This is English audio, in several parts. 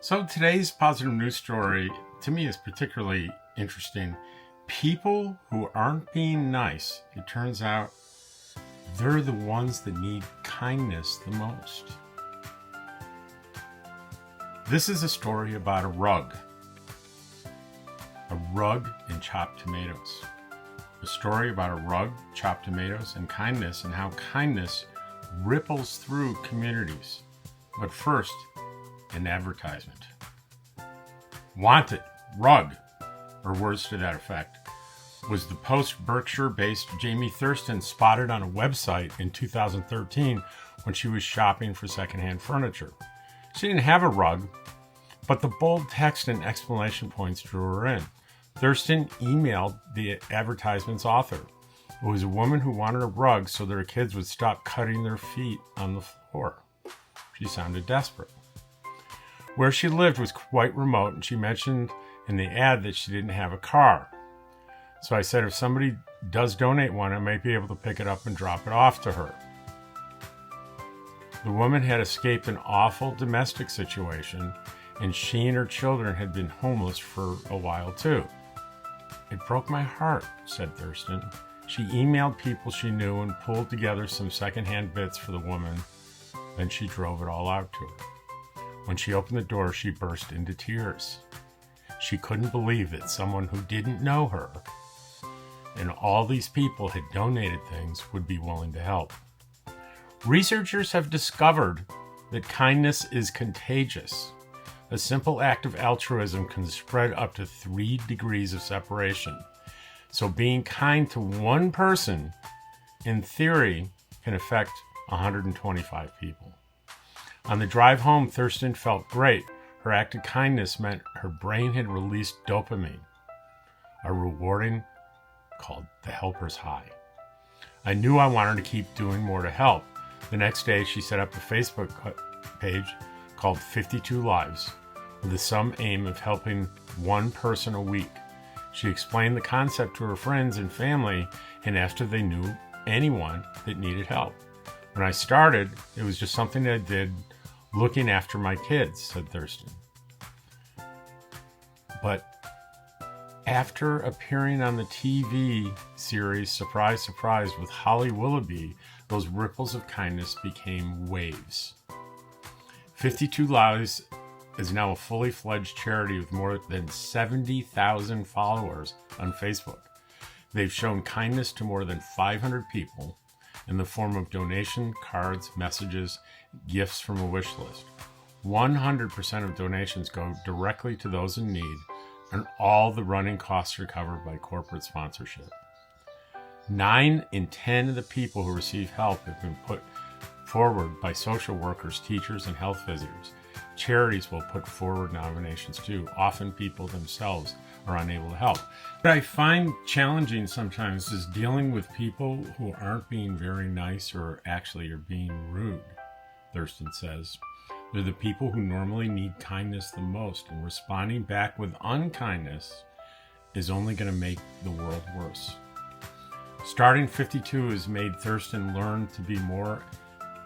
So today's positive news story to me is particularly interesting. People who aren't being nice, it turns out they're the ones that need kindness the most. This is a story about a rug and chopped tomatoes. A story about a rug, chopped tomatoes, and kindness, and how kindness ripples through communities. But first, an advertisement. Wanted, rug, or words to that effect, was the Post Berkshire-based Jamie Thurston spotted on a website in 2013 when she was shopping for secondhand furniture. She didn't have a rug, but the bold text and explanation points drew her in. Thurston emailed the advertisement's author. It was a woman who wanted a rug so their kids would stop cutting their feet on the floor. She sounded desperate. Where she lived was quite remote, and she mentioned in the ad that she didn't have a car. So I said if somebody does donate one, I might be able to pick it up and drop it off to her. The woman had escaped an awful domestic situation, and she and her children had been homeless for a while too. It broke my heart, said Thurston. She emailed people she knew and pulled together some secondhand bits for the woman. Then she drove it all out to her. When she opened the door, she burst into tears. She couldn't believe that someone who didn't know her and all these people had donated things would be willing to help. Researchers have discovered that kindness is contagious. A simple act of altruism can spread up to 3 degrees of separation. So being kind to one person, in theory, can affect 125 people. On the drive home, Thurston felt great. Her act of kindness meant her brain had released dopamine, a rewarding called the helper's high. I knew I wanted to keep doing more to help. The next day, she set up a Facebook page called 52 Lives, with the sum aim of helping one person a week. She explained the concept to her friends and family and asked if they knew anyone that needed help. When I started, it was just something that I did looking after my kids, said Thurston. But after appearing on the TV series Surprise, Surprise with Holly Willoughby, those ripples of kindness became waves. 52 Lives is now a fully fledged charity with more than 70,000 followers on Facebook. They've shown kindness to more than 500 people in the form of donation cards, messages, gifts from a wish list. 100% of donations go directly to those in need, and all the running costs are covered by corporate sponsorship. 9 in 10 of the people who receive help have been put forward by social workers, teachers, and health visitors. Charities will put forward nominations too. Often people themselves are unable to help. What I find challenging sometimes is dealing with people who aren't being very nice or actually are being rude, Thurston says. They're the people who normally need kindness the most, and responding back with unkindness is only going to make the world worse. Starting 52 has made Thurston learn to be more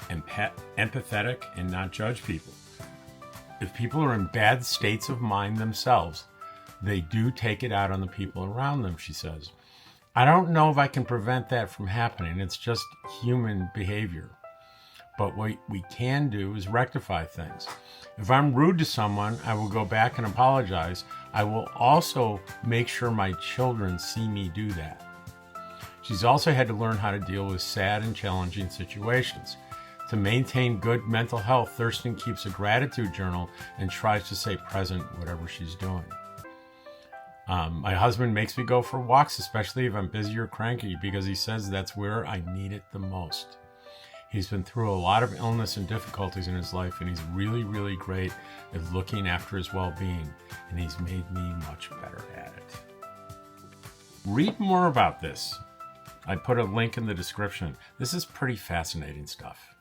empathetic and not judge people. If people are in bad states of mind themselves, they do take it out on the people around them, she says. I don't know if I can prevent that from happening. It's just human behavior. But what we can do is rectify things. If I'm rude to someone, I will go back and apologize. I will also make sure my children see me do that. She's also had to learn how to deal with sad and challenging situations. To maintain good mental health, Thurston keeps a gratitude journal and tries to stay present whatever she's doing. My husband makes me go for walks, especially if I'm busy or cranky, because he says that's where I need it the most. He's been through a lot of illness and difficulties in his life, and he's really, really great at looking after his well-being, and he's made me much better at it. Read more about this. I put a link in the description. This is pretty fascinating stuff.